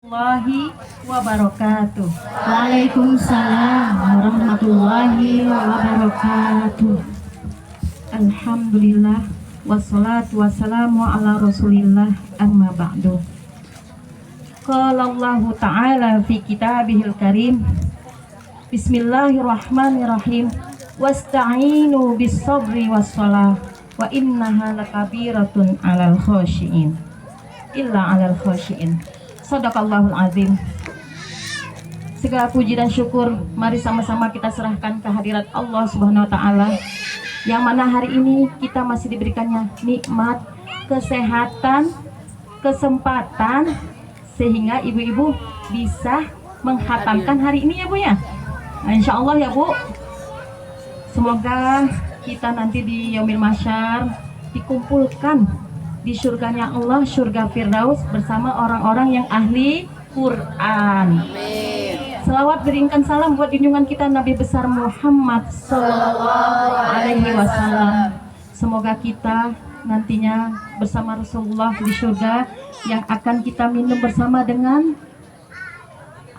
Warahmatullahi wabarakatuh. Waalaikumsalam warahmatullahi wabarakatuh. Alhamdulillah wassalatu wassalamu ala rasulillah amma ba'du. Qala Allah ta'ala fi kitabihil karim. Bismillahirrahmanirrahim. Wasta'inu bis sabri wassalah wa innaha lakabiratun alal khashiin. Illa alal khashiin. Sadaqallahul azim. Segala puji dan syukur mari sama-sama kita serahkan kehadirat Allah Subhanahu wa taala, yang mana hari ini kita masih diberikannya nikmat, kesehatan, kesempatan sehingga ibu-ibu bisa menghatamkan hari ini ya Bu ya. Nah, insya Allah ya Bu. Semoga kita nanti di Yaumil Mahsyar dikumpulkan di surganya Allah, surga Firdaus, bersama orang-orang yang ahli Quran. Selawat berikan salam buat junjungan kita Nabi besar Muhammad Sallallahu Alaihi Wasallam. Semoga kita nantinya bersama Rasulullah di surga yang akan kita minum bersama dengan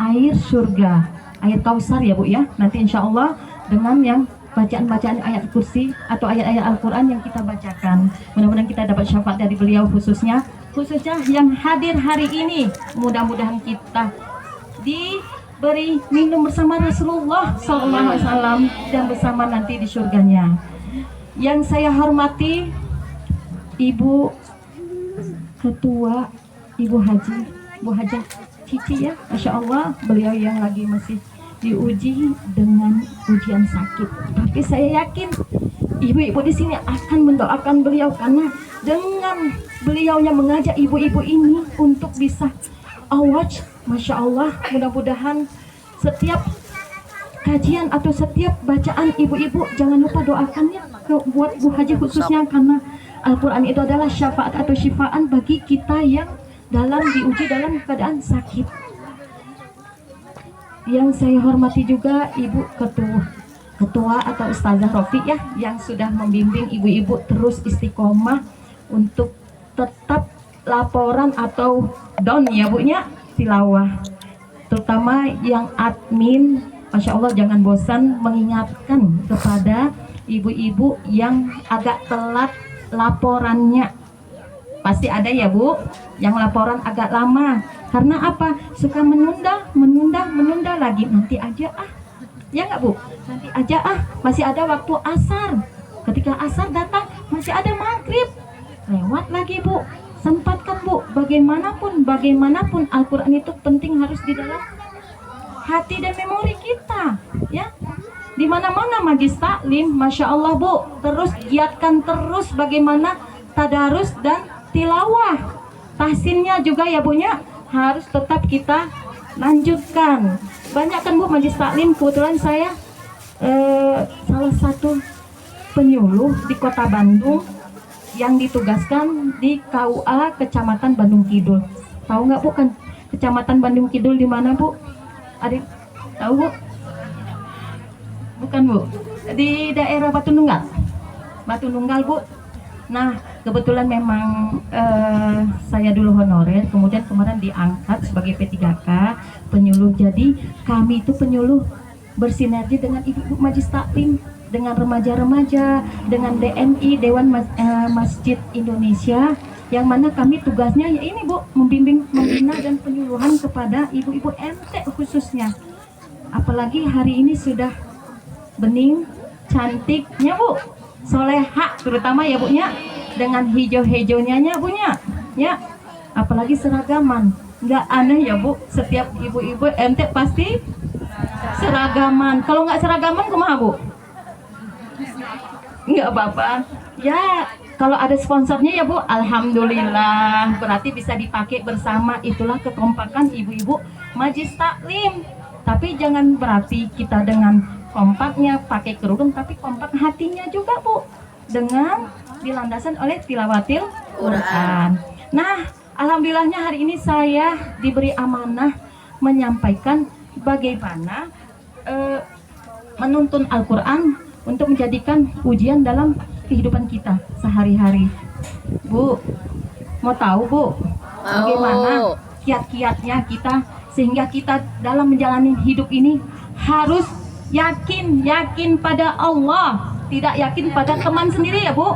air surga, air Kausar ya Bu ya. Nanti insya Allah dengan yang bacaan-bacaan ayat kursi atau ayat-ayat Al-Quran yang kita bacakan. Mudah-mudahan kita dapat syafaat dari beliau, khususnya yang hadir hari ini. Mudah-mudahan kita diberi minum bersama Rasulullah SAW dan bersama nanti di surganya. Yang saya hormati Ibu Ketua, Ibu Haji, Bu Hajah Cici ya, Masya Allah, beliau yang lagi masih diuji dengan ujian sakit. Tapi saya yakin ibu-ibu di sini akan mendoakan beliau, karena dengan beliau yang mengajak ibu-ibu ini untuk bisa awaj, Masya Allah, mudah-mudahan setiap kajian atau setiap bacaan ibu-ibu jangan lupa doakannya buat Bu Haji khususnya, karena Al-Quran itu adalah syafaat atau syifaan bagi kita yang diuji dalam keadaan sakit. Yang saya hormati juga Ibu Ketua atau Ustazah Rofi ya, yang sudah membimbing ibu-ibu terus istiqomah untuk tetap laporan atau down ya Bu nya tilawah. Terutama yang admin, Masya Allah, jangan bosan mengingatkan kepada ibu-ibu yang agak telat laporannya. Pasti ada ya Bu yang laporan agak lama. Karena apa? Suka menunda lagi. Nanti aja ya nggak Bu? Nanti aja masih ada waktu asar. Ketika asar datang masih ada maghrib. Lewat lagi Bu. Sempatkan Bu. Bagaimanapun Al-Quran itu penting harus di dalam hati dan memori kita. Ya. Di mana-mana majlis taklim, Masya Allah Bu. Terus giatkan terus bagaimana tadarus dan tilawah. Tahsinnya juga ya Bu nya harus tetap kita lanjutkan. Banyak kan Bu majlis taklim. Kebetulan saya salah satu penyuluh di Kota Bandung yang ditugaskan di KUA Kecamatan Bandung Kidul. Tahu nggak Bu kan Kecamatan Bandung Kidul di mana Bu? Adik tahu Bu? Bukan Bu? Di daerah Batu Nunggal. Batu Nunggal Bu. Nah, kebetulan memang saya dulu honorer, kemudian kemarin diangkat sebagai P3K penyuluh. Jadi kami itu penyuluh bersinergi dengan ibu-ibu majlis taklim, dengan remaja-remaja, dengan DMI Dewan Masjid Indonesia, yang mana kami tugasnya ya ini Bu, membimbing, membina dan penyuluhan kepada ibu-ibu MT khususnya. Apalagi hari ini sudah bening cantiknya Bu, soleha terutama ya Bu nya, dengan hijau-hijaunya Bu nya ya, apalagi seragaman. Nggak aneh ya Bu, setiap ibu-ibu ente pasti seragaman. Kalau nggak seragaman kumaha Bu? Nggak apa-apa ya, kalau ada sponsornya ya Bu, alhamdulillah, berarti bisa dipakai bersama. Itulah kekompakan ibu-ibu majlis taklim. Tapi jangan berarti kita dengan kompaknya pakai kerudung, tapi kompak hatinya juga Bu, dengan dilandasan oleh tilawatil Quran. Nah, alhamdulillahnya hari ini saya diberi amanah menyampaikan bagaimana menuntun Al-Quran untuk menjadikan ujian dalam kehidupan kita sehari-hari. Bu, mau tahu Bu, bagaimana sekiat-kiatnya kita, sehingga kita dalam menjalani hidup ini harus yakin pada Allah, tidak yakin pada teman sendiri ya Bu.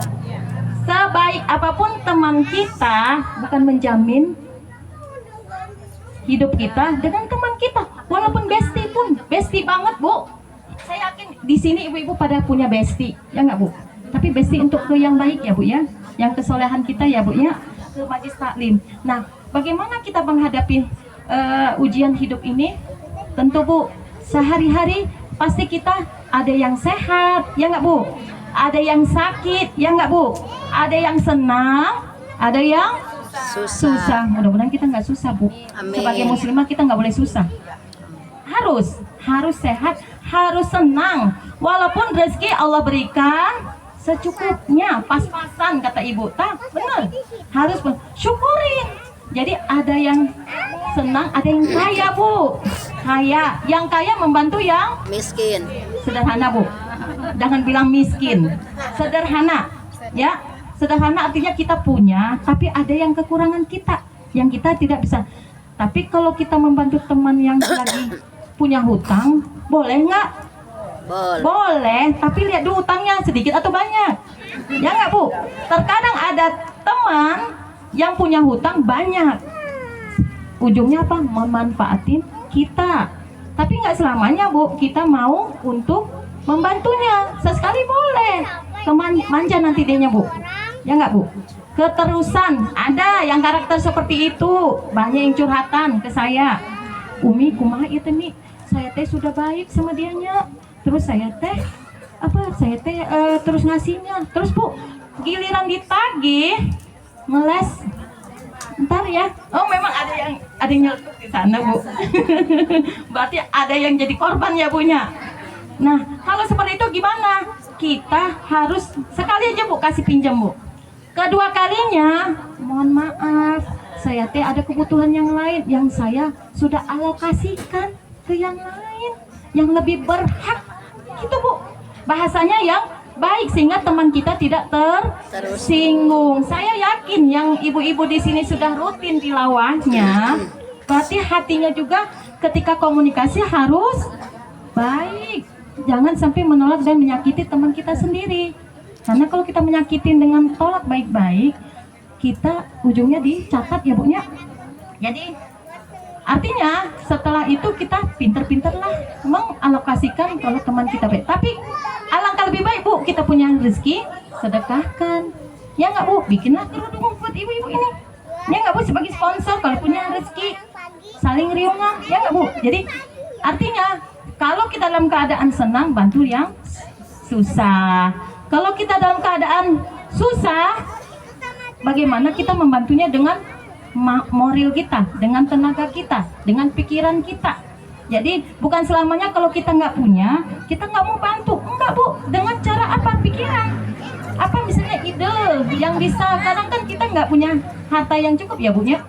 Sebaik apapun teman kita, bukan menjamin hidup kita dengan teman kita, walaupun bestie pun, bestie banget Bu. Saya yakin di sini ibu-ibu pada punya bestie, ya nggak Bu? Tapi bestie untuk ke yang baik ya Bu ya, yang kesolehan kita ya Bu ya, ke majlis taklim. Nah, bagaimana kita menghadapi ujian hidup ini? Tentu Bu, sehari-hari pasti kita ada yang sehat, ya nggak Bu? Ada yang sakit, ya nggak Bu? Ada yang senang, ada yang susah. Mudah-mudahan kita nggak susah Bu. Amin. Sebagai muslimah kita nggak boleh susah. Harus sehat, harus senang. Walaupun rezeki Allah berikan secukupnya, pas-pasan kata ibu. Benar. Harus syukurin. Jadi ada yang senang, ada yang kaya Bu. Yang kaya membantu yang Miskin. sederhana Bu. Jangan bilang miskin. Sederhana. Ya. Sederhana artinya kita punya, tapi ada yang kekurangan kita, yang kita tidak bisa. Tapi kalau kita membantu teman yang lagi punya hutang, boleh nggak? Boleh, tapi lihat dulu hutangnya sedikit atau banyak. Ya nggak Bu? Terkadang ada teman yang punya hutang banyak. Ujungnya apa? Memanfaatin kita. Tapi nggak selamanya Bu, kita mau untuk membantunya. Sesekali boleh. Manja nanti dianya Bu. Ya nggak Bu? Keterusan, ada yang karakter seperti itu. Banyak yang curhatan ke saya. Umi kumaha itu nih, saya teh sudah baik sama dianya, terus saya teh terus ngasihnya, terus Bu giliran ditagih ngeles, ntar ya. Oh memang ada yang nyeletuk di sana Bu. Berarti ada yang jadi korban ya Bunya. Nah kalau seperti itu gimana? Kita harus sekali aja Bu kasih pinjam Bu. Kedua kalinya, mohon maaf, saya teh ada kebutuhan yang lain yang saya sudah alokasikan ke yang lain, yang lebih berhak, gitu Bu. Bahasanya yang baik sehingga teman kita tidak tersinggung. Saya yakin yang ibu-ibu di sini sudah rutin tilawahnya, berarti hatinya juga ketika komunikasi harus baik. Jangan sampai menolak dan menyakiti teman kita sendiri. Karena kalau kita menyakitin dengan tolak baik-baik, kita ujungnya dicatat ya Bu nya. Jadi artinya setelah itu kita pinter-pinterlah mengalokasikan kalau teman kita baik. Tapi alangkah lebih baik Bu, kita punya rezeki, sedekahkan. Ya nggak Bu, bikinlah kerudung buat ibu-ibu ini. Ya nggak Bu, sebagai sponsor kalau punya rezeki, saling riungan. Ya nggak Bu. Jadi artinya kalau kita dalam keadaan senang, bantu yang susah. Kalau kita dalam keadaan susah, bagaimana kita membantunya dengan moral kita, dengan tenaga kita, dengan pikiran kita. Jadi bukan selamanya kalau kita nggak punya, kita nggak mau bantu. Enggak Bu, dengan cara apa? Pikiran. Apa misalnya ide yang bisa, kadang kan kita nggak punya harta yang cukup ya Bu nya.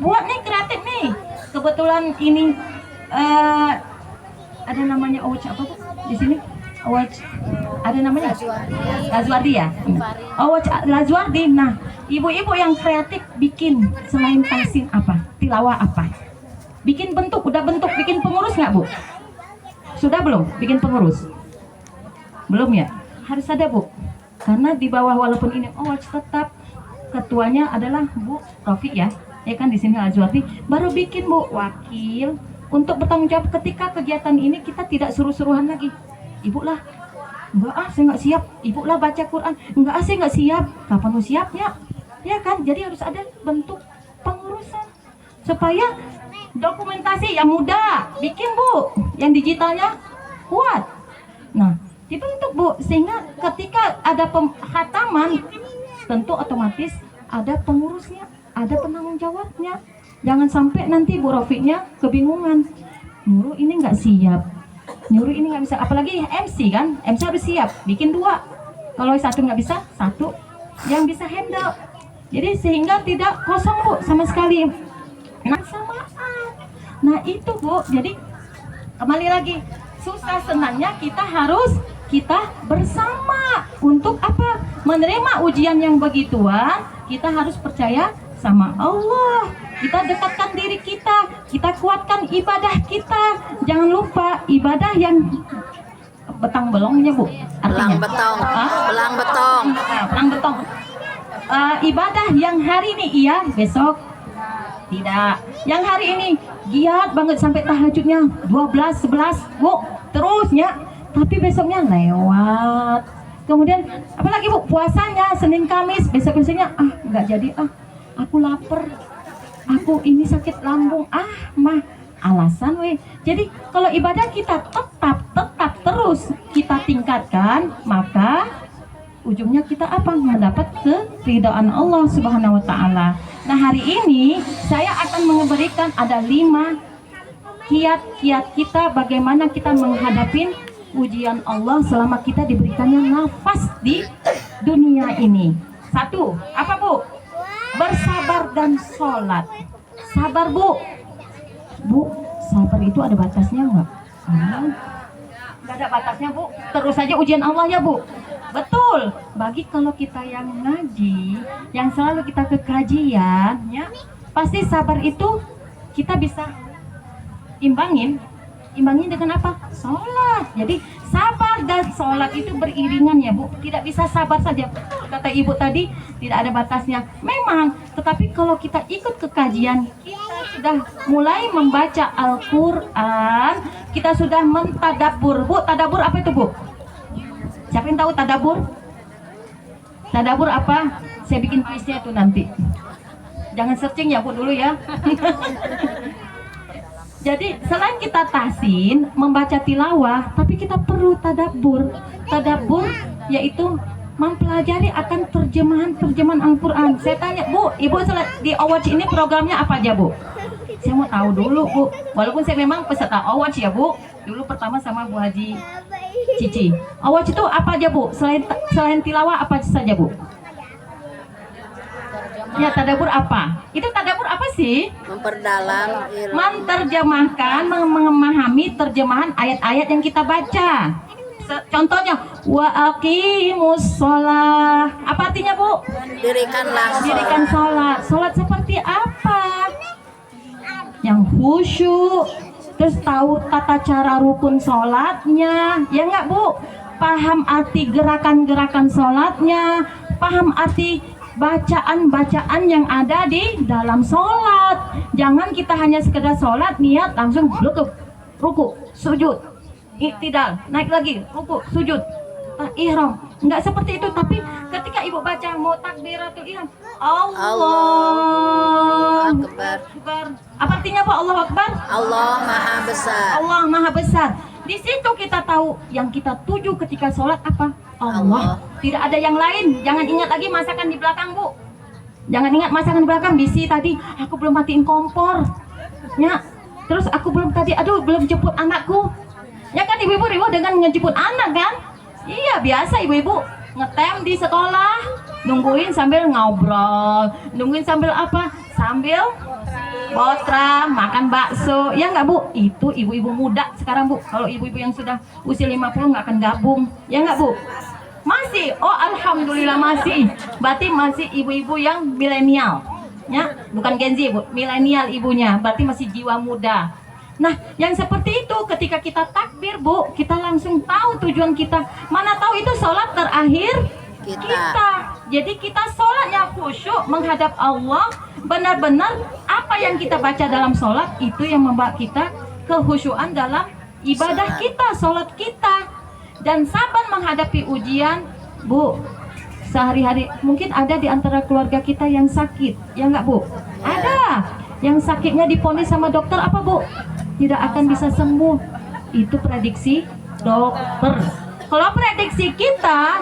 Buat nih kreatif nih. Kebetulan ini ada namanya Ouch apa Bu di sini? Ouch ada namanya Lazwardi ya. Ouch Lazwardi. Nah, ibu-ibu yang kreatif bikin selain tahsin apa? Tilawah apa? Bikin bentuk, udah bentuk bikin pengurus nggak Bu? Sudah belum bikin pengurus? Belum ya? Harus ada Bu. Karena di bawah walaupun ini Ouch tetap ketuanya adalah Bu Taufik ya. Ya kan di sini Lazwardi baru bikin Bu wakil untuk bertanggung jawab ketika kegiatan ini kita tidak suruh-suruhan lagi. Ibu lah, enggak saya nggak siap. Ibu lah baca Quran, enggak saya nggak siap. Kapan mau siapnya? Ya kan, jadi harus ada bentuk pengurusan supaya dokumentasi yang mudah bikin Bu, yang digitalnya kuat. Nah, dibentuk Bu, sehingga ketika ada khataman, tentu otomatis ada pengurusnya, ada penanggung jawabnya. Jangan sampai nanti Bu Rofinya kebingungan, nyuruh ini nggak siap, nyuruh ini nggak bisa. Apalagi MC kan, MC harus siap, bikin 2. Kalau satu nggak bisa, satu yang bisa handle. Jadi sehingga tidak kosong Bu sama sekali. Nah itu Bu, jadi kembali lagi, susah senangnya kita bersama. Untuk apa? Menerima ujian yang begituan, kita harus percaya sama Allah. kita dekatkan diri kita kuatkan ibadah kita. Jangan lupa ibadah yang betang belongnya Bu. Belang betong. Belang betong. Nah, belang betong. Ibadah yang hari ini iya, besok tidak. Yang hari ini giat banget sampai tahajudnya 12, 11 Bu, terusnya. Tapi besoknya lewat. Kemudian apalagi Bu, puasanya Senin Kamis, besoknya nggak jadi, aku lapar, aku ini sakit lambung, mah alasan weh. Jadi kalau ibadah kita tetap terus kita tingkatkan, maka ujungnya kita mendapat keridhaan Allah Subhanahu wa taala. Nah, hari ini saya akan memberikan ada 5 kiat-kiat kita bagaimana kita menghadapi ujian Allah selama kita diberikannya nafas di dunia ini. 1, apa Bu? Bersabar dan sholat. Sabar Bu. Bu, sabar itu ada batasnya nggak? Nggak ada batasnya Bu. Terus saja ujian Allah ya Bu. Betul. Bagi kalau kita yang ngaji, yang selalu kita ke kajian, ya, pasti sabar itu kita bisa imbangin dengan apa? Sholat. Jadi sabar dan sholat itu beriringan ya Bu. Tidak bisa sabar saja. Kata Ibu tadi tidak ada batasnya. Memang. Tetapi kalau kita ikut ke kajian, kita sudah mulai membaca Al-Quran, kita sudah mentadabur. Bu, tadabur apa itu Bu? Siapa yang tahu tadabur? Tadabur apa? Saya bikin kuisnya itu nanti. Jangan searching ya Bu dulu ya. Jadi selain kita tahsin, membaca tilawah, tapi kita perlu tadabbur. Tadabbur yaitu mempelajari akan terjemahan Al-Quran. Saya tanya Bu, Ibu di Awatch ini programnya apa aja Bu? Saya mau tahu dulu Bu. Walaupun saya memang peserta Awatch ya Bu. Dulu pertama sama Bu Haji Cici. Awatch itu apa aja Bu? Selain tilawah apa saja Bu? Ya, tadabbur apa? Itu tadabbur apa sih? Memperdalam ilmu. Menerjemahkan, memahami terjemahan ayat-ayat yang kita baca. Contohnya, wa aqimus sholah. Apa artinya Bu? Dirikan sholat. Sholat seperti apa? Yang khusyuk. Terus tahu tata cara rukun sholatnya. Ya nggak Bu? Paham arti gerakan-gerakan sholatnya. Paham arti bacaan-bacaan yang ada di dalam sholat. Jangan kita hanya sekedar sholat, niat langsung ruku, sujud, iktidal, naik lagi, ruku, sujud, ihram. Enggak seperti itu. Tapi ketika Ibu baca mau takbiratul ihram, Allah Akbar. Apa artinya Pak Allah Akbar? Allah Maha Besar. Allah Maha Besar. Di situ kita tahu yang kita tuju ketika sholat apa? Allah. Tidak ada yang lain. Jangan ingat lagi masakan di belakang Bu. Jangan ingat masakan di belakang. Bisi tadi aku belum matiin kompor. Ya. Terus aku belum belum jemput anakku. Ya kan ibu-ibu ribut dengan ngejemput anak kan? Iya biasa ibu-ibu ngetem di sekolah, nungguin sambil ngobrol, nungguin sambil apa? Sambil botra, makan bakso. Ya nggak Bu? Itu ibu-ibu muda sekarang Bu. Kalau ibu-ibu yang sudah usia 50 nggak akan gabung. Ya nggak Bu? Masih, alhamdulillah masih. Berarti masih ibu-ibu yang milenial, ya, bukan Gen Z Bu, milenial ibunya. Berarti masih jiwa muda. Nah, yang seperti itu ketika kita takbir Bu, kita langsung tahu tujuan kita. Mana tahu itu sholat terakhir kita. Jadi kita sholatnya khusyuk menghadap Allah. Benar-benar apa yang kita baca dalam sholat itu yang membawa kita kehusyuan dalam ibadah kita, sholat kita. Dan sabar menghadapi ujian Bu. Sehari-hari mungkin ada di antara keluarga kita yang sakit, ya nggak Bu? Ada yang sakitnya diponis sama dokter apa Bu? Tidak akan bisa sembuh. Itu prediksi dokter. Kalau prediksi kita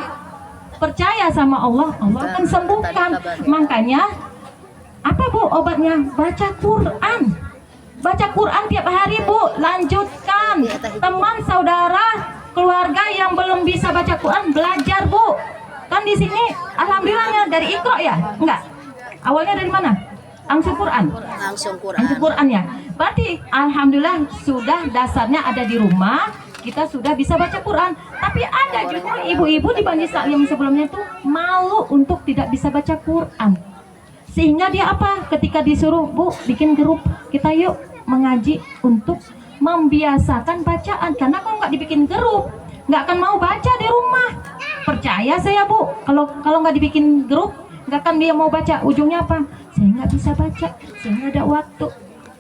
percaya sama Allah, Allah akan sembuhkan. Makanya apa Bu obatnya? Baca Quran. Baca Quran tiap hari Bu. Lanjutkan. Teman saudara keluarga yang belum bisa baca Quran belajar Bu. Kan di sini alhamdulillahnya dari Iqra ya? Enggak. Awalnya dari mana? Langsung Quran. Langsung Quran. Langsung Quran ya. Berarti alhamdulillah sudah dasarnya ada di rumah, kita sudah bisa baca Quran. Tapi ada juga ibu-ibu di Bani Salim sebelumnya tuh malu untuk tidak bisa baca Quran. Sehingga dia apa? Ketika disuruh, Bu, bikin grup, kita yuk mengaji untuk membiasakan bacaan. Karena kalau nggak dibikin grup, nggak akan mau baca di rumah. Percaya saya, Bu, kalau nggak dibikin grup, nggak akan dia mau baca. Ujungnya apa? Saya nggak bisa baca, saya nggak ada waktu.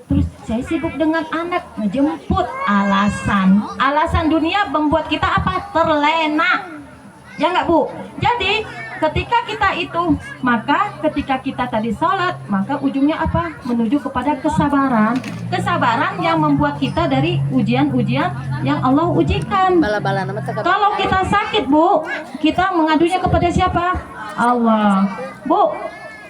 Terus saya sibuk dengan anak, ngejemput. Alasan dunia membuat kita apa? Terlena. Ya nggak, Bu? Jadi ketika kita itu, maka ketika kita tadi sholat, maka ujungnya apa? Menuju kepada kesabaran. Kesabaran yang membuat kita dari ujian-ujian yang Allah ujikan. Bala-bala nama teka. Kalau kita sakit, Bu, kita mengadunya kepada siapa? Allah. Bu,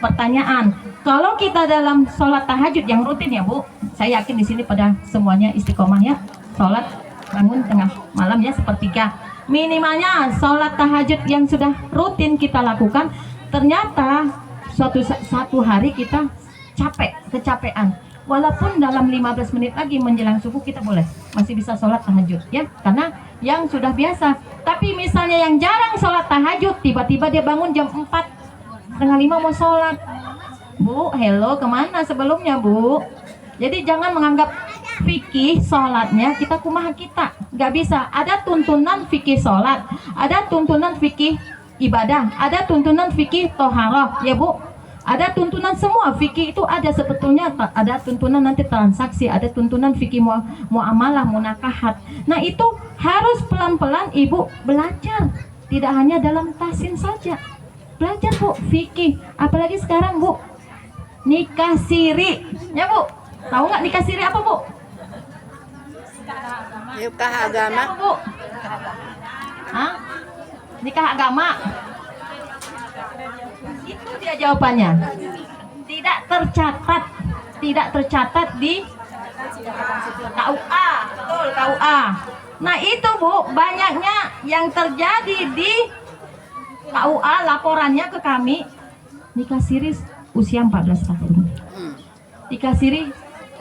pertanyaan, kalau kita dalam sholat tahajud yang rutin ya, Bu, saya yakin di sini pada semuanya istiqomah ya, sholat bangun tengah malam ya sepertiga. Minimalnya sholat tahajud yang sudah rutin kita lakukan, ternyata suatu hari kita kecapean. Walaupun dalam 15 menit lagi menjelang subuh kita masih bisa sholat tahajud ya, karena yang sudah biasa. Tapi misalnya yang jarang sholat tahajud, tiba-tiba dia bangun jam 4:30 mau sholat. Bu, hello, kemana sebelumnya, Bu? Jadi jangan menganggap fikih sholatnya kita kumaha kita, nggak bisa. Ada tuntunan fikih sholat, ada tuntunan fikih ibadah, ada tuntunan fikih toharoh ya, Bu. Ada tuntunan semua fikih itu ada sebetulnya. Ada tuntunan nanti transaksi, ada tuntunan fikih muamalah, munakahat. Nah itu harus pelan-pelan Ibu belajar, tidak hanya dalam tahsin saja. Belajar, Bu, fikih. Apalagi sekarang, Bu, nikah siri ya, Bu. Tahu nggak nikah siri apa, Bu? Nikah agama. Apa, Bu? Hah? Nikah agama. Itu dia jawabannya. Tidak tercatat di KUA. Betul, KUA. Nah itu, Bu, banyaknya yang terjadi di KUA, laporannya ke kami, nikah siri usia 14 tahun. Nikah siri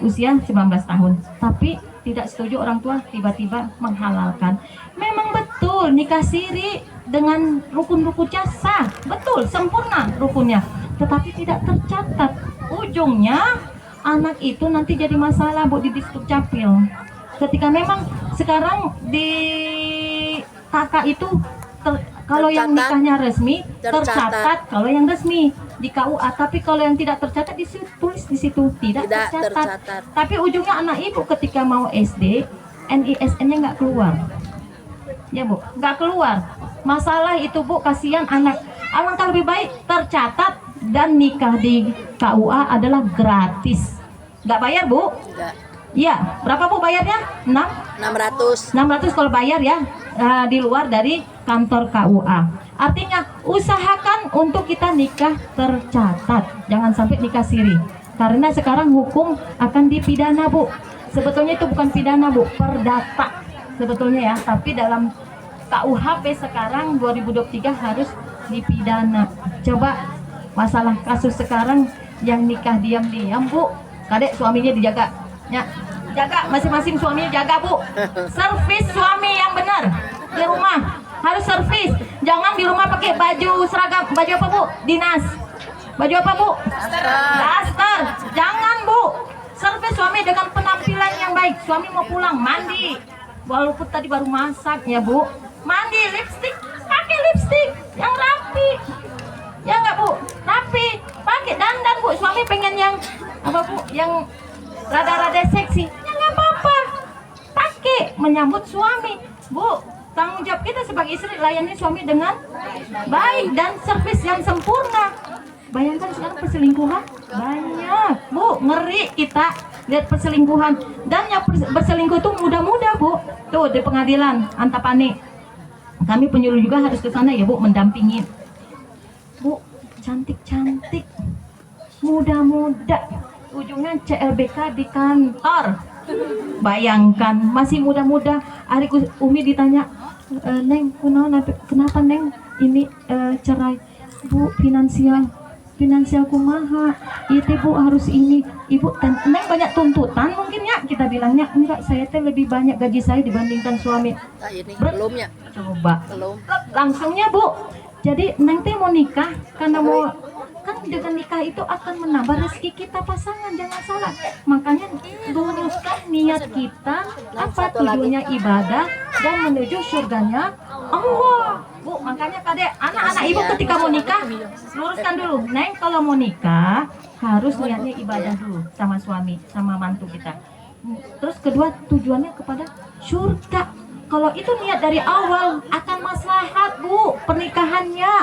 usia 19 tahun. Tapi tidak setuju orang tua tiba-tiba menghalalkan. Memang betul nikah siri dengan rukun-rukunnya sah, betul, sempurna rukunnya, tetapi tidak tercatat. Ujungnya anak itu nanti jadi masalah, Bu, di Dukcapil. Ketika memang sekarang di kakak itu kalau yang nikahnya resmi tercatat, kalau yang resmi di KUA, tapi kalau yang tidak tercatat tulis di situ tidak tercatat. Tapi ujungnya anak Ibu ketika mau SD, NISN-nya nggak keluar. Ya, Bu, nggak keluar. Masalah itu, Bu, kasihan anak. Alangkah lebih baik tercatat dan nikah di KUA adalah gratis. Nggak bayar, Bu? Enggak. Iya, berapa, Bu, bayarnya? 600 kalau bayar ya, di luar dari kantor KUA. Artinya usahakan untuk kita nikah tercatat, jangan sampai nikah siri. Karena sekarang hukum akan dipidana, Bu. Sebetulnya itu bukan pidana, Bu, perdata sebetulnya ya. Tapi dalam KUHP sekarang 2023 harus dipidana. Coba masalah kasus sekarang yang nikah diam-diam, Bu. Kadek suaminya dijaga. Ya, jaga masing-masing suaminya jaga, Bu. Servis suami yang benar di rumah, harus servis. Jangan di rumah pakai baju seragam. Baju apa, Bu? Dinas. Baju apa, Bu? Daster. Jangan, Bu. Servis suami dengan penampilan yang baik. Suami mau pulang mandi, walaupun tadi baru masak ya, Bu. Mandi, lipstik, pakai lipstik yang rapi. Ya nggak, Bu? Rapi. Pakai dandan, Bu. Suami pengen yang apa, Bu? Yang rada-rada seksi, ya nggak apa-apa, pakai menyambut suami, Bu. Tanggung jawab kita sebagai istri, layani suami dengan baik dan servis yang sempurna. Bayangkan sekarang perselingkuhan banyak, Bu, ngeri kita lihat perselingkuhan. Dan yang berselingkuh itu muda-muda, Bu. Tuh di pengadilan Antapani, kami penyuluh juga harus ke sana ya, Bu, mendampingi. Bu, cantik-cantik, muda-muda, ujungnya CLBK di kantor. Bayangkan masih muda-muda. Hari Umi ditanya, Neng, kenapa Neng ini cerai? Bu, finansial kumaha? Itu, Bu, harus ini. Ibu, Neng banyak tuntutan mungkin ya. Kita bilangnya enggak, saya teh lebih banyak gaji saya dibandingkan suami. Nah, ini belum ya? Coba. Belum. Langsungnya, Bu. Jadi Neng teh mau nikah karena kan dengan nikah itu akan menambah rezeki kita pasangan, jangan salah. Makanya luruskan niat kita, apa tujuannya ibadah dan menuju surganya Allah. Bu, makanya kadek anak-anak ibu ketika mau nikah luruskan dulu. Neng kalau mau nikah harus niatnya ibadah dulu sama suami, sama mantu kita. Terus kedua tujuannya kepada surga. Kalau itu niat dari awal akan maslahat bu, pernikahannya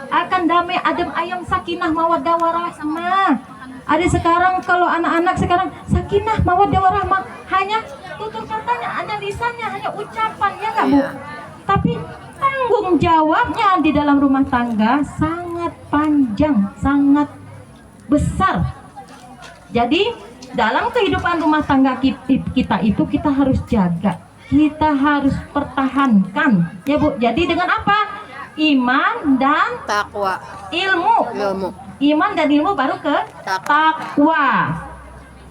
akan damai, adem ayem, sakinah mawaddah warahmah. Ada sekarang kalau anak-anak sekarang sakinah mawaddah warahmah hanya tutur katanya, hanya lisannya, hanya ucapan, ya nggak bu? Tapi tanggung jawabnya di dalam rumah tangga sangat panjang, sangat besar. Jadi dalam kehidupan rumah tangga kita itu kita harus jaga, kita harus pertahankan, ya bu. Jadi dengan apa? Iman dan Takwa. ilmu. Iman dan ilmu baru ke takwa.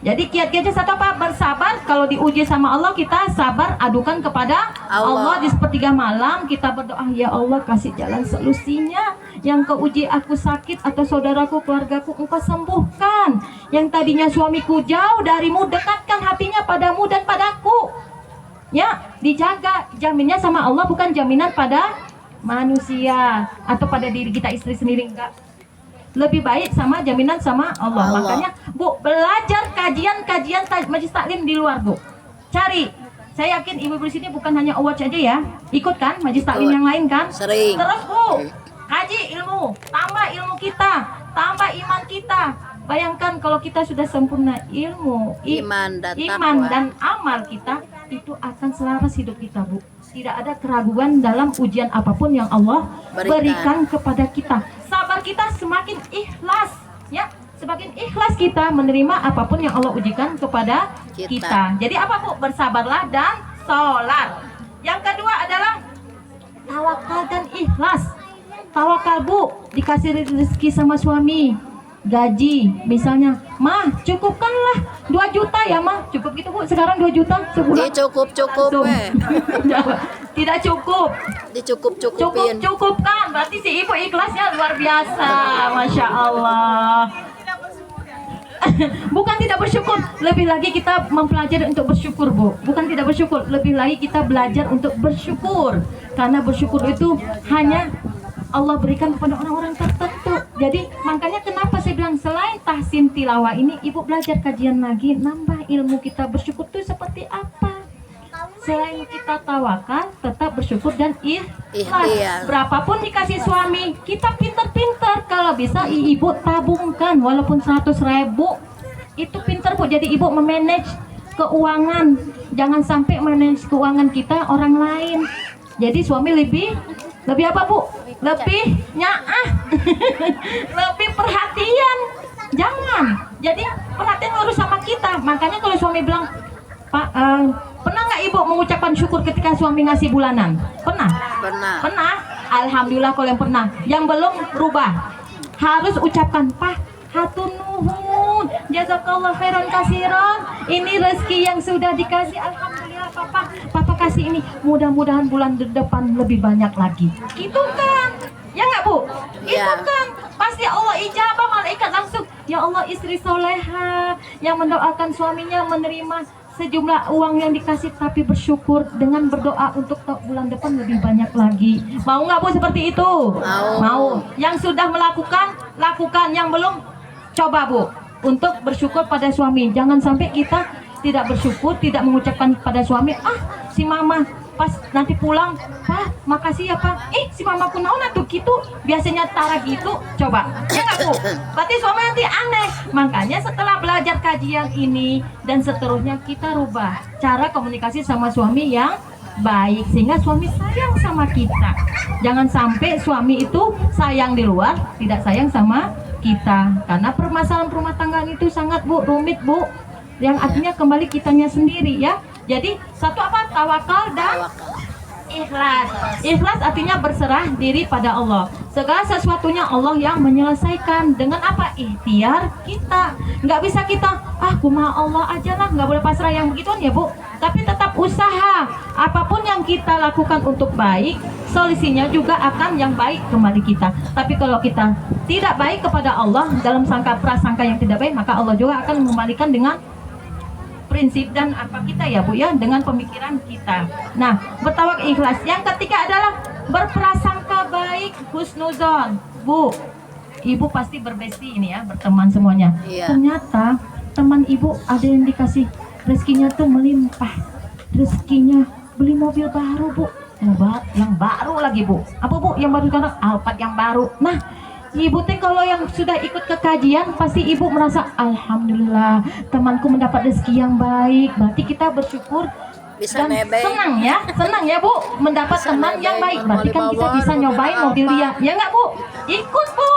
Jadi kiat-kiatnya satu apa? Bersabar. Kalau diuji sama Allah kita sabar, adukan kepada Allah. Di sepertiga malam kita berdoa, ya Allah kasih jalan solusinya. Yang kau uji aku sakit atau saudaraku, keluargaku, engkau sembuhkan. Yang tadinya suamiku jauh darimu, dekatkan hatinya padamu dan padaku. Ya, dijaga. Jaminnya sama Allah, bukan jaminan pada manusia atau pada diri kita istri sendiri, enggak. Lebih baik sama jaminan sama Allah. Makanya bu, belajar kajian majelis taklim di luar bu. Cari. Saya yakin ibu-ibu di sini bukan hanya watch aja ya, ikut kan majelis taklim yang lain kan? Sering. Terus bu, kaji ilmu, tambah ilmu kita, tambah iman kita. Bayangkan kalau kita sudah sempurna ilmu, Iman dan dan amal kita, itu akan selaras hidup kita bu. Tidak ada keraguan dalam ujian apapun yang Allah berikan kepada kita. Sabar kita semakin ikhlas, ya. Semakin ikhlas kita menerima apapun yang Allah ujikan kepada kita. Jadi apa bu? Bersabarlah dan sholat. Yang kedua adalah tawakal dan ikhlas. Tawakal bu, dikasih rezeki sama suami, gaji misalnya, mah cukupkanlah 2 juta ya mah, cukup gitu bu sekarang 2 juta sebulan? Cukup Tidak cukup. Dicukup-cukupin. Cukupkan, berarti si ibu ikhlasnya luar biasa, masya Allah. Bukan tidak bersyukur, lebih lagi kita mempelajari untuk bersyukur bu. Bukan tidak bersyukur, lebih lagi kita belajar untuk bersyukur. Karena bersyukur itu hanya Allah berikan kepada orang-orang tertentu. Jadi makanya kenapa saya bilang selain tahsin tilawah ini, ibu belajar kajian lagi, nambah ilmu kita bersyukur itu seperti apa. Selain kita tawakal, tetap bersyukur dan ikhlas. Berapapun dikasih suami, kita pinter-pinter. Kalau bisa ibu tabungkan walaupun 100.000. Itu pinter bu. Jadi ibu memanage keuangan. Jangan sampai manage keuangan kita orang lain. Jadi suami lebih apa bu? Lebih nyaah. Lebih perhatian. Jangan. Jadi perhatian harus sama kita. Makanya kalau suami bilang, Pak, pernah nggak ibu mengucapkan syukur ketika suami ngasih bulanan? Pernah? Pernah. Alhamdulillah kalau yang pernah. Yang belum, rubah. Harus ucapkan, Pak, hatur nuhun, jazakallah khairan kasiran. Ini rezeki yang sudah dikasih. Alhamdulillah Papa kasih ini. Mudah-mudahan bulan depan lebih banyak lagi. Gitu kan? Ya nggak bu? Itu kan pasti Allah ijabah, malaikat langsung. Ya Allah, istri soleha yang mendoakan suaminya menerima sejumlah uang yang dikasih, tapi bersyukur dengan berdoa untuk bulan depan lebih banyak lagi. Mau nggak bu seperti itu? Mau. Yang sudah melakukan, lakukan. Yang belum, coba bu untuk bersyukur pada suami. Jangan sampai kita tidak bersyukur, tidak mengucapkan pada suami, si mama pas nanti pulang, Pak, makasih ya Pak. Si mamaku naon tuh gitu, biasanya tara gitu. Coba, ya nggak bu? Berarti suami nanti aneh. Makanya setelah belajar kajian ini dan seterusnya, kita rubah cara komunikasi sama suami yang baik sehingga suami sayang sama kita. Jangan sampai suami itu sayang di luar, tidak sayang sama kita. Karena permasalahan rumah tangga itu sangat bu, rumit bu. Yang artinya kembali kitanya sendiri ya. Jadi satu apa? Tawakal dan ikhlas. Ikhlas artinya berserah diri pada Allah. Segala sesuatunya Allah yang menyelesaikan. Dengan apa? Ikhtiar kita. Nggak bisa kita, kumaha Allah aja lah, nggak boleh pasrah yang begituan ya Bu. Tapi tetap usaha. Apapun yang kita lakukan untuk baik, solusinya juga akan yang baik kembali kita. Tapi kalau kita tidak baik kepada Allah dalam sangka prasangka yang tidak baik, maka Allah juga akan mengembalikan dengan prinsip dan apa kita ya Bu ya, dengan pemikiran kita. Nah, bertawak ikhlas. Yang ketiga adalah berprasangka baik, husnuzon. Bu, Ibu pasti berbesti ini ya, berteman semuanya. Iya. Ternyata teman Ibu ada yang dikasih rezekinya tuh melimpah. Rezekinya beli mobil baru Bu, yang baru lagi Bu. Apa Bu yang baru sekarang? Alphard yang baru. Nah, Ibu teh kalau yang sudah ikut ke kajian pasti Ibu merasa alhamdulillah temanku mendapat rezeki yang baik. Berarti kita bersyukur Bisa dan nebeng. senang ya Bu mendapat Bisa teman yang nebeng, baik. Berarti kan kita bermoli bisa bawaan, nyobain mobil mobil dia. apa. Ya enggak Bu? Ikut Bu.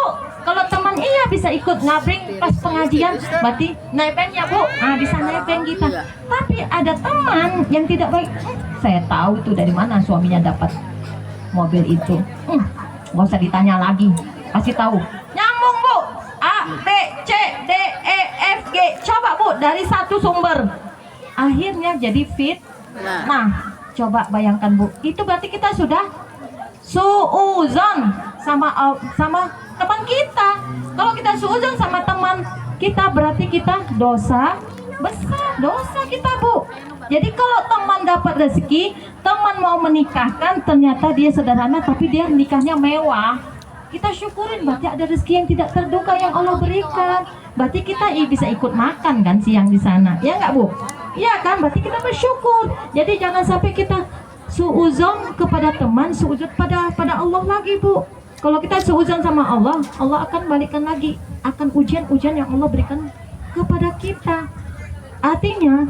Kalau teman iya bisa ikut ngabring pas pengajian, berarti nebeng ya Bu. Bisa nebeng kita. Iya. Tapi ada teman yang tidak baik. Saya tahu tuh dari mana suaminya dapat mobil itu. Nggak usah ditanya lagi. Kasih tahu. Nyambung Bu. A, B, C, D, E, F, G. Coba Bu dari satu sumber. Akhirnya jadi fit. Nah, coba bayangkan Bu. Itu berarti kita sudah suuzon sama teman kita. Kalau kita suuzon sama teman kita berarti kita dosa besar, dosa kita Bu. Jadi kalau teman dapat rezeki, teman mau menikahkan, ternyata dia sederhana tapi dia nikahnya mewah. Kita syukurin, berarti ada rezeki yang tidak terduga yang Allah berikan. Berarti kita bisa ikut makan kan siang di sana, ya nggak Bu? Iya kan, berarti kita bersyukur. Jadi jangan sampai kita suuzon kepada teman, suuzon pada Allah lagi Bu. Kalau kita suuzon sama Allah, Allah akan balikan lagi, akan ujian-ujian yang Allah berikan kepada kita. Artinya,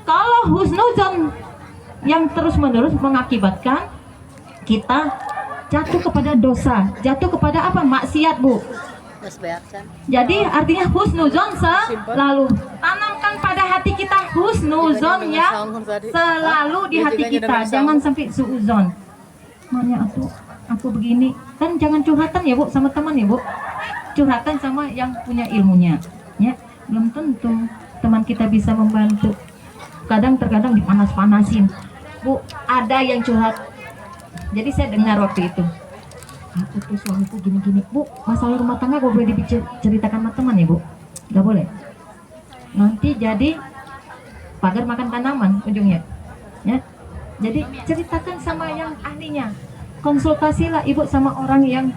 kalau husnuzon yang terus-menerus mengakibatkan kita jatuh kepada dosa, jatuh kepada apa? Maksiat Bu. Jadi artinya husnuzon selalu tanamkan pada hati kita husnuzon yang selalu di hati kita, jangan sampai suuzon. Mana aku begini, kan jangan curhatan ya Bu sama teman ya Bu, curhatan sama yang punya ilmunya, ya belum tentu teman kita bisa membantu. Terkadang dipanas-panasin Bu, ada yang curhat. Jadi saya dengar waktu itu, aku tuh suamiku gini-gini Bu, masalah rumah tangga gak boleh diceritakan sama teman ya Bu, gak boleh, nanti jadi pagar makan tanaman ujungnya ya. Jadi ceritakan sama yang ahlinya, konsultasilah Ibu sama orang yang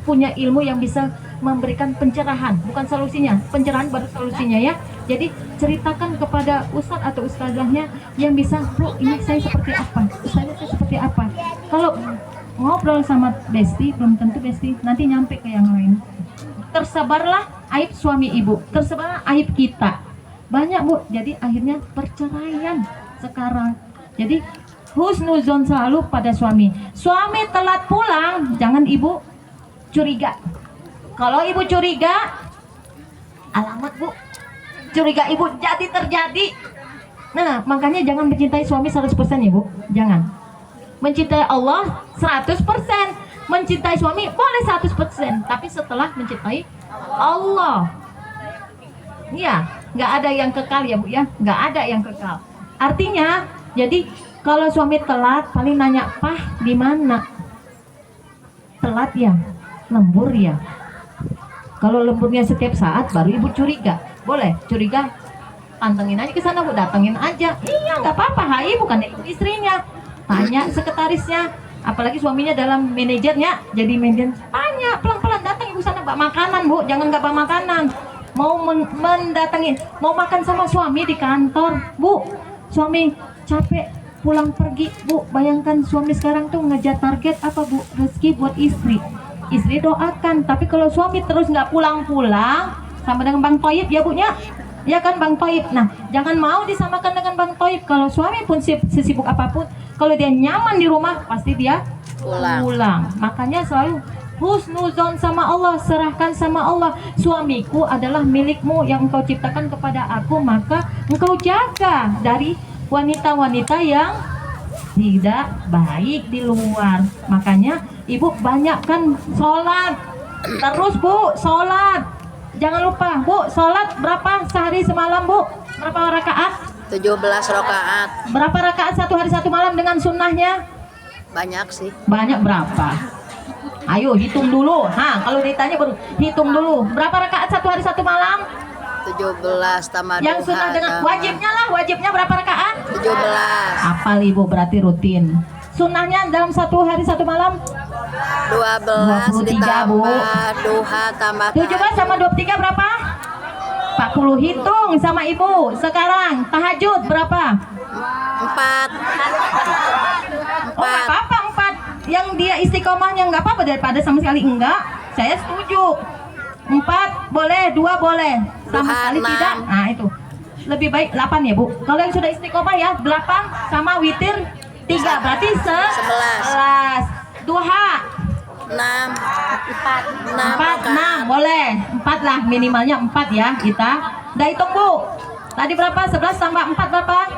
punya ilmu yang bisa memberikan pencerahan, bukan solusinya, pencerahan baru solusinya ya. Jadi ceritakan kepada ustadz atau ustazahnya yang bisa, Bu ini saya seperti apa, ustazah saya seperti apa. Kalau ngobrol sama besti, belum tentu besti nanti nyampe ke yang lain. Tersebarlah aib suami Ibu, tersebarlah aib kita. Banyak Bu, jadi akhirnya perceraian sekarang. Jadi husnuzon selalu pada suami. Suami telat pulang, jangan Ibu curiga. Kalau Ibu curiga, alamat Bu, curiga Ibu jadi terjadi. Nah, makanya jangan mencintai suami 100% ya Bu, jangan. Mencintai Allah 100%, mencintai suami boleh 100%, tapi setelah mencintai Allah. Iya, nggak ada yang kekal ya Bu ya, nggak ada yang kekal. Artinya, jadi kalau suami telat, paling nanya, Pah di mana? Telat ya, lembur ya. Kalau lemburnya setiap saat, baru Ibu curiga. Boleh curiga, pantengin aja ke sana Bu, datengin aja. Iya, nggak apa-apa, Ibu bukan Ibu istrinya. Tanya sekretarisnya, apalagi suaminya dalam manajernya, jadi manajer, tanya pelan-pelan, datang Ibu sana bawa makanan Bu, jangan nggak bawa makanan. Mau mendatangin, mau makan sama suami di kantor Bu, suami capek pulang pergi Bu, bayangkan suami sekarang tuh ngejar target apa Bu, rezeki buat istri. Istri doakan, tapi kalau suami terus nggak pulang-pulang, sama dengan Bang Toyib ya Bu nya, ya kan Bang Toyib. Nah, jangan mau disamakan dengan Bang Toyib. Kalau suami pun sesibuk apapun, kalau dia nyaman di rumah, pasti dia pulang. Makanya selalu husnuzon sama Allah, serahkan sama Allah. Suamiku adalah milikmu yang engkau ciptakan kepada aku, maka engkau jaga dari wanita-wanita yang tidak baik di luar. Makanya ibu banyakkan sholat terus bu, sholat. Jangan lupa bu, sholat berapa sehari semalam bu? Berapa rakaat? 17 rakaat. Berapa rakaat satu hari satu malam dengan sunnahnya? Banyak sih. Banyak berapa? Ayo hitung dulu. Kalau ditanya baru hitung dulu. Berapa rakaat satu hari satu malam? 17 tambah Yang duha, sunnah dengan wajibnya lah, wajibnya berapa rakaat? 17. Apal ibu berarti rutin. Sunnahnya dalam satu hari satu malam 12 23, Bu. ditambah duha tambah 17 sama 23 berapa? 40. Hitung sama ibu. Sekarang tahajud berapa? 4. Oh nggak apa-apa 4. Yang dia istiqomahnya nggak apa-apa daripada sama sekali enggak. Saya setuju. 4 boleh, 2 boleh, sama Duha, sekali 6. tidak. Nah itu lebih baik 8 ya bu. Kalau yang sudah istiqomah ya 8 sama witir 3 berarti 11. Duha 6. 4, 6 boleh. 4 lah minimalnya 4 ya kita. Udah hitung bu. Tadi berapa? 11 tambah 4 berapa?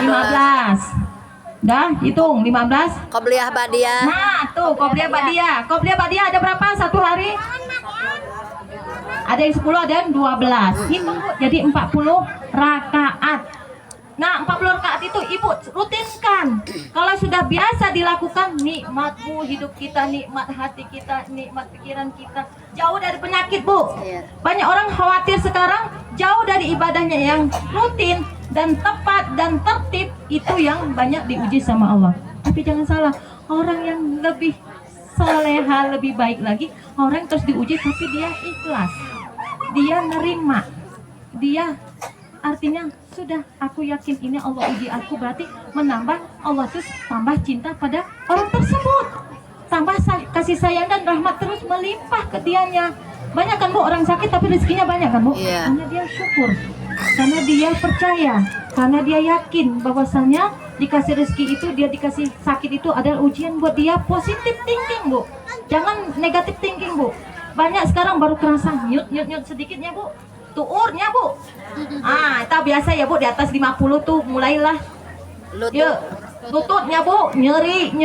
15. Udah hitung 15. Qobliyah badiah. Nah tuh qobliyah badiah. Qobliyah badiah ada berapa satu hari? Ada yang 10, ada yang 12. Hitung bu. Jadi 40 rakaat. Nah 40 rakaat itu ibu rutinkan. Kalau sudah biasa dilakukan, nikmat bu hidup kita, nikmat hati kita, nikmat pikiran kita. Jauh dari penyakit bu. Iya. Banyak orang khawatir sekarang jauh dari ibadahnya yang rutin dan tepat dan tertib, itu yang banyak diuji sama Allah. Tapi jangan salah, orang yang lebih soleha, lebih baik lagi, orang terus diuji tapi dia ikhlas, dia nerima, dia artinya sudah, aku yakin ini Allah uji aku, berarti menambah Allah terus tambah cinta pada orang tersebut, tambah kasih sayang dan rahmat terus melimpah ke dianya. Banyak kan bu orang sakit tapi rezekinya banyak kan bu? Iya. Karena dia syukur, karena dia percaya, karena dia yakin bahwasanya dikasih rezeki itu, dia dikasih sakit itu adalah ujian buat dia. Positif thinking bu, jangan negatif thinking bu. Banyak sekarang baru kerasa nyut sedikitnya bu, tuurnya bu. Itu biasa ya bu, di atas 50 tuh mulailah Lutut. lututnya bu nyeri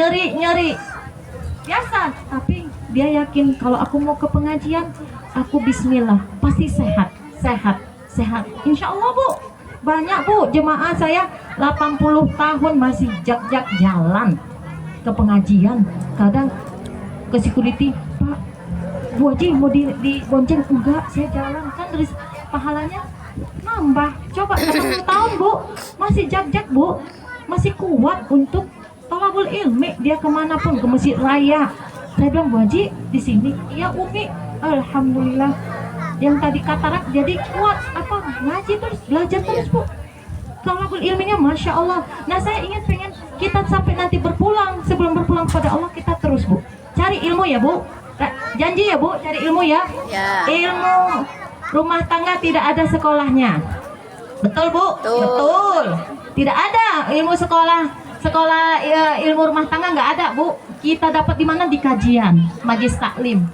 biasa. Tapi dia yakin kalau aku mau ke pengajian, aku bismillah pasti sehat. Insya Allah bu. Banyak bu jemaah saya 80 tahun masih jak jalan ke pengajian. Kadang ke security, Pak Bu Haji mau dibonceng? Enggak, saya jalan. Kan dari pahalanya nambah. Coba 80 tahun bu masih jak bu, masih kuat untuk thalabul ilmi. Dia kemanapun, ke Masjid Raya. Saya bilang, Bu Haji di sini? Iya Umi. Alhamdulillah. Yang tadi katarak jadi kuat, apa ngaji terus, belajar terus bu. Thalabul ilminya masya Allah. Nah saya pengen kita sampai nanti berpulang, sebelum berpulang pada Allah kita terus bu cari ilmu ya bu. Janji ya bu, cari ilmu ya. Ya. Ilmu rumah tangga tidak ada sekolahnya. Betul bu? Betul. Tidak ada ilmu sekolah ya, ilmu rumah tangga nggak ada bu. Kita dapat di mana? Di kajian, majlis taklim.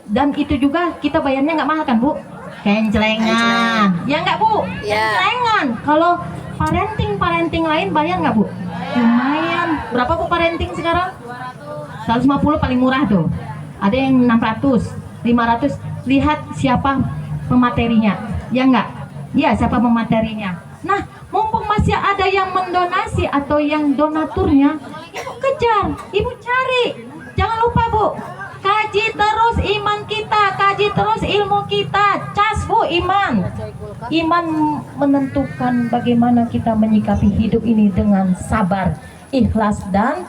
Dan itu juga kita bayarnya nggak mahal kan bu? Kencelengan. Ya nggak bu? Ya. Kencelengan. Kalau parenting lain bayar nggak bu? Lumayan. Berapa bu parenting sekarang? 150 paling murah tuh. Ada yang 600, 500. Lihat siapa pematerinya. Ya nggak? Ya siapa pematerinya. Nah, mumpung masih ada yang mendonasi atau yang donaturnya, ibu kejar, ibu cari. Jangan lupa bu, kaji terus iman kita, kaji terus ilmu kita. Cas bu iman. Iman menentukan bagaimana kita menyikapi hidup ini dengan sabar, ikhlas dan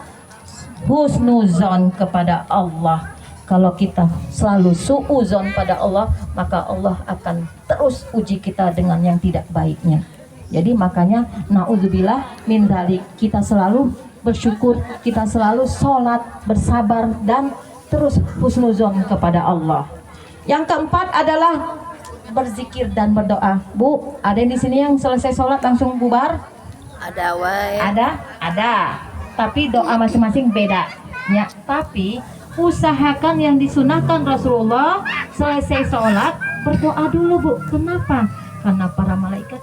husnuzon kepada Allah. Kalau kita selalu suuzon pada Allah, maka Allah akan terus uji kita dengan yang tidak baiknya. Jadi makanya naudzubillah min dzalik, kita selalu bersyukur, kita selalu sholat, bersabar dan terus husnuzon kepada Allah. Yang keempat adalah berzikir dan berdoa. Bu, ada yang di sini yang selesai sholat langsung bubar? Ada wae. Ada. Tapi doa masing-masing beda. Ya, tapi usahakan yang disunahkan Rasulullah selesai sholat berdoa dulu bu. Kenapa? Karena para malaikat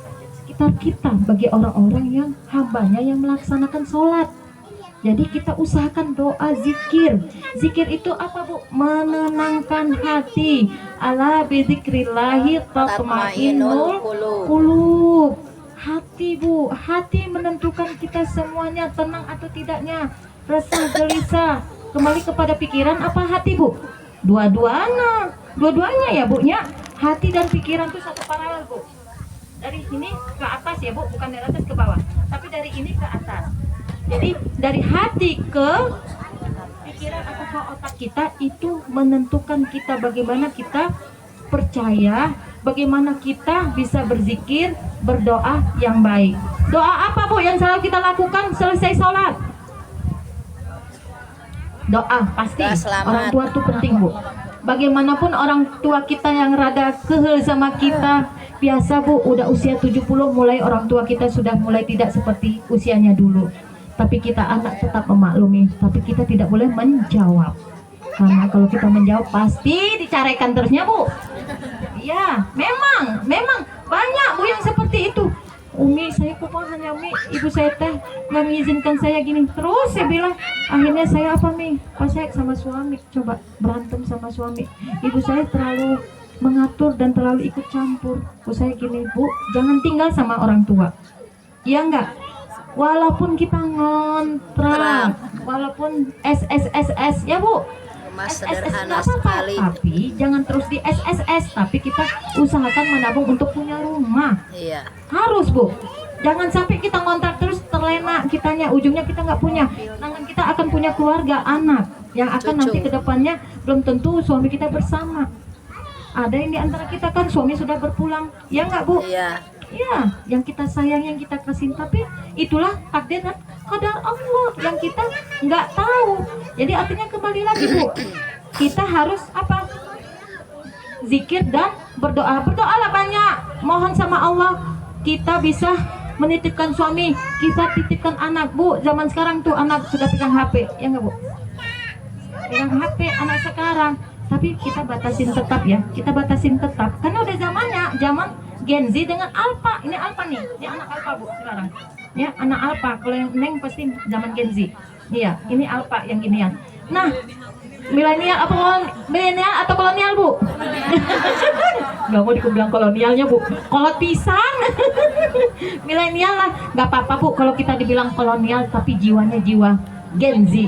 sekitar kita, bagi orang-orang yang hambanya yang melaksanakan sholat. Jadi kita usahakan doa zikir. Zikir itu apa Bu? Menenangkan hati. Ala bizikrillahi tatmainnul qulub. Hati Bu, hati menentukan kita semuanya tenang atau tidaknya, resah gelisah, kembali kepada pikiran apa hati Bu? Dua-duanya ya Bu nya. Hati dan pikiran itu satu paralel Bu. Dari sini ke atas ya Bu, bukan dari atas ke bawah, tapi dari ini ke atas. Jadi dari hati ke pikiran atau ke otak kita itu menentukan kita bagaimana kita percaya, bagaimana kita bisa berzikir, berdoa yang baik. Doa apa Bu yang selalu kita lakukan selesai sholat? Doa pasti. Orang tua tuh penting Bu. Bagaimanapun orang tua kita yang rada kehel sama kita, biasa Bu, udah usia 70 mulai orang tua kita sudah mulai tidak seperti usianya dulu. Tapi kita anak tetap memaklumi, tapi kita tidak boleh menjawab. Karena kalau kita menjawab pasti dicarekan terusnya Bu. Ya, memang banyak Bu yang seperti itu. Umi, saya kumaha ya Umi, ibu saya teh nggak mengizinkan saya gini. Terus saya bilang, akhirnya saya apa Mi? Pas saya sama suami, coba berantem sama suami. Ibu saya terlalu mengatur dan terlalu ikut campur. Bu saya gini, Bu, jangan tinggal sama orang tua. Iya enggak? Walaupun kita ngontrak, walaupun SSSS ya Bu, Mas SSS sederhana nggak apa-apa, sekali. tapi jangan terus di SSS, tapi kita usahakan menabung untuk punya rumah. Iya. Harus Bu, jangan sampai kita ngontrak terus terlena kitanya, ujungnya kita nggak punya. Sedangkan kita akan punya keluarga, anak yang akan nanti kedepannya belum tentu suami kita bersama. Ada yang di antara kita kan suami sudah berpulang, ya nggak Bu? Iya. Ya, yang kita sayang, yang kita kasih, tapi itulah takdir dan qadar Allah yang kita nggak tahu. Jadi artinya kembali lagi Bu, kita harus apa? Zikir dan berdoa. Berdoalah banyak, mohon sama Allah kita bisa menitipkan suami, kita titipkan anak Bu. Zaman sekarang tuh anak sudah pegang HP, ya nggak Bu? Pegang HP anak sekarang. Tapi kita batasin tetap ya, kita batasin tetap karena udah zamannya, zaman Gen Z dengan Alpha. Ini Alpha nih, ini anak Alpha Bu sekarang. Ya, anak Alpha. Kalau yang Neng pasti zaman Gen Z. Iya, ini Alpha yang ginian. Nah, milenial atau kolonial Bu? Gak mau dibilang kolonialnya Bu, kolot pisan. Milenial lah, gak apa-apa Bu kalau kita dibilang kolonial tapi jiwanya jiwa Gen Z.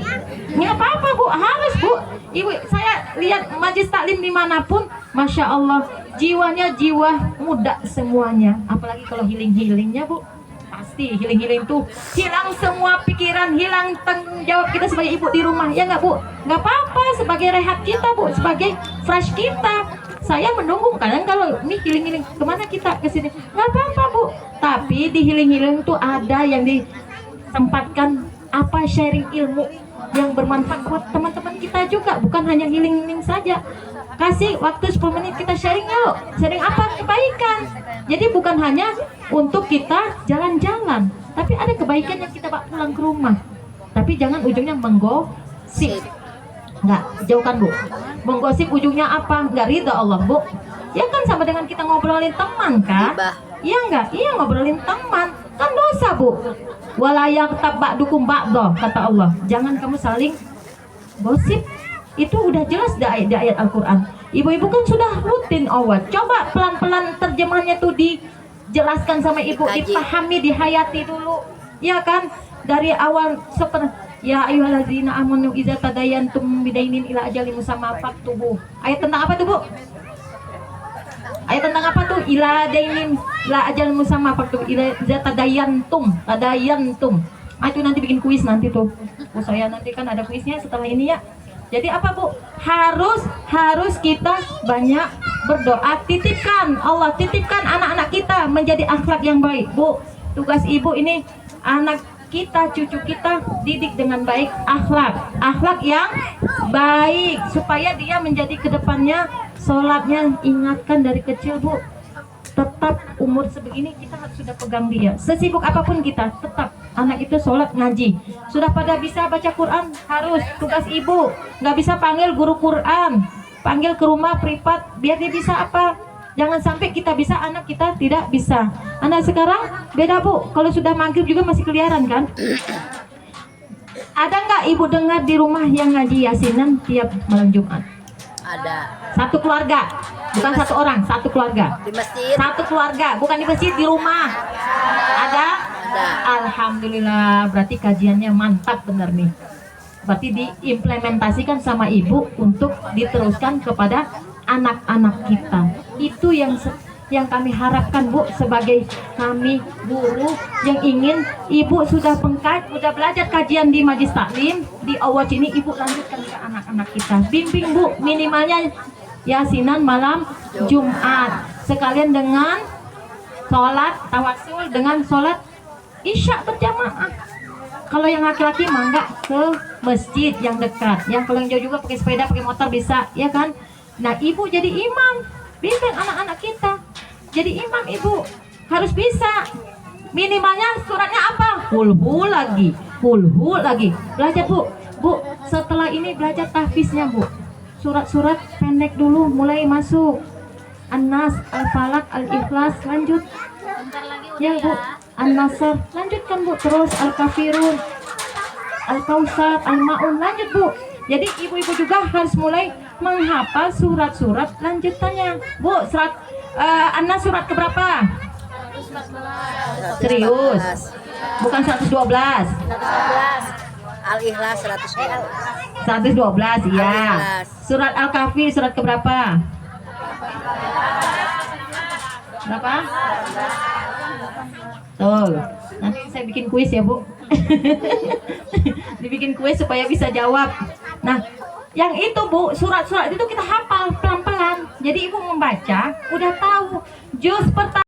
Nggak apa-apa Bu, harus Bu. Ibu saya lihat majelis taklim dimanapun, masya Allah, jiwanya jiwa muda semuanya. Apalagi kalau healing-healingnya Bu, pasti healing-healing tuh hilang semua pikiran, hilang tanggung jawab kita sebagai ibu di rumah, ya nggak Bu? Nggak apa-apa, sebagai rehat kita Bu, sebagai fresh kita. Saya menunggu kadang kalau ini healing-healing kemana kita kesini, nggak apa-apa Bu. Tapi di healing-healing tuh ada yang disempatkan apa sharing ilmu yang bermanfaat buat teman-teman kita juga, bukan hanya healing-healing saja. Kasih waktu 10 menit kita sharing yuk. Sharing apa? Kebaikan. Jadi bukan hanya untuk kita jalan-jalan, tapi ada kebaikan yang kita bawa pulang ke rumah. Tapi jangan ujungnya menggosip. Enggak, jauhkan Bu. Menggosip ujungnya apa? Enggak ridha Allah Bu. Ya kan sama dengan kita ngobrolin teman kan? Iya enggak? Iya, ngobrolin teman. Kan dosa Bu. Walayak tabak dukung bakdo, kata Allah. Jangan kamu saling gosip. Itu udah jelas di ayat Al-Quran. Ibu-ibu kan sudah rutin awat. Coba pelan-pelan terjemahannya tuh dijelaskan sama ibu, dipahami, dihayati dulu. Ya kan? Dari awal seperti ya ayyuhallazina amanu idza tadayantum bidainin ila ajalin musamma faktubuh. Ayat tentang apa tuh Bu? Ayat tentang apa tuh? Ila dainin la ajal musamma faktubuh ila idza tadayantum. Ah, itu nanti bikin kuis nanti tuh. Oh, saya nanti kan ada kuisnya setelah ini ya. Jadi apa Bu? Harus kita banyak berdoa, titipkan Allah, titipkan anak-anak kita menjadi akhlak yang baik Bu. Tugas ibu ini anak kita, cucu kita didik dengan baik, akhlak yang baik supaya dia menjadi kedepannya sholatnya. Ingatkan dari kecil Bu, tetap umur sebegini kita harus sudah pegang dia. Sesibuk apapun kita, tetap anak itu sholat ngaji. Sudah pada bisa baca Quran, harus tugas ibu. Nggak bisa panggil guru Quran, panggil ke rumah privat biar dia bisa apa. Jangan sampai kita bisa, anak kita tidak bisa. Anak sekarang beda Bu, kalau sudah maghrib juga masih keliaran kan. Ada nggak ibu dengar di rumah yang ngaji yasinan tiap malam Jumat? Ada. Satu keluarga, bukan satu orang, satu keluarga. Di masjid. Satu keluarga, bukan di masjid, di rumah. Ada? Ada. Alhamdulillah, berarti kajiannya mantap bener nih. Berarti diimplementasikan sama ibu untuk diteruskan kepada anak-anak kita. Itu yang kami harapkan Bu, sebagai kami guru yang ingin ibu sudah belajar kajian di Majlis Taklim di Awaj ini, ibu lanjutkan ke anak-anak kita. Bimbing Bu, minimalnya yasinan malam Jumat sekalian dengan sholat tawasul, dengan sholat isya berjamaah. Kalau yang laki-laki mah enggak ke masjid yang dekat, yang kalau yang jauh juga pakai sepeda, pakai motor bisa, ya kan? Nah, ibu jadi imam, bimbing anak-anak kita. Jadi imam ibu harus bisa. Minimalnya suratnya apa? Hulhu lagi. Belajar Bu. Bu, setelah ini belajar tahfiznya Bu. Surat-surat pendek dulu mulai masuk. An-Nas, Al-Falaq, Al-Ikhlas, lanjut. Ya Bu, An-Nasr, lanjutkan Bu. Terus Al-Kafirun, Al-Kausar, Al-Ma'un, lanjut Bu. Jadi ibu-ibu juga harus mulai menghafal surat-surat lanjutannya. Bu, An-Nas surat keberapa? 114. Serius? Bukan 112? 114. Al-Ikhlas 112. 112, iya. Al-Ikhlas. Surat Al-Kahfi surat keberapa? Berapa? Tuh, nanti saya bikin kuis ya Bu. Dibikin kuis supaya bisa jawab. Nah, yang itu Bu, surat-surat itu kita hafal pelan-pelan. Jadi ibu membaca udah tahu juz pertama.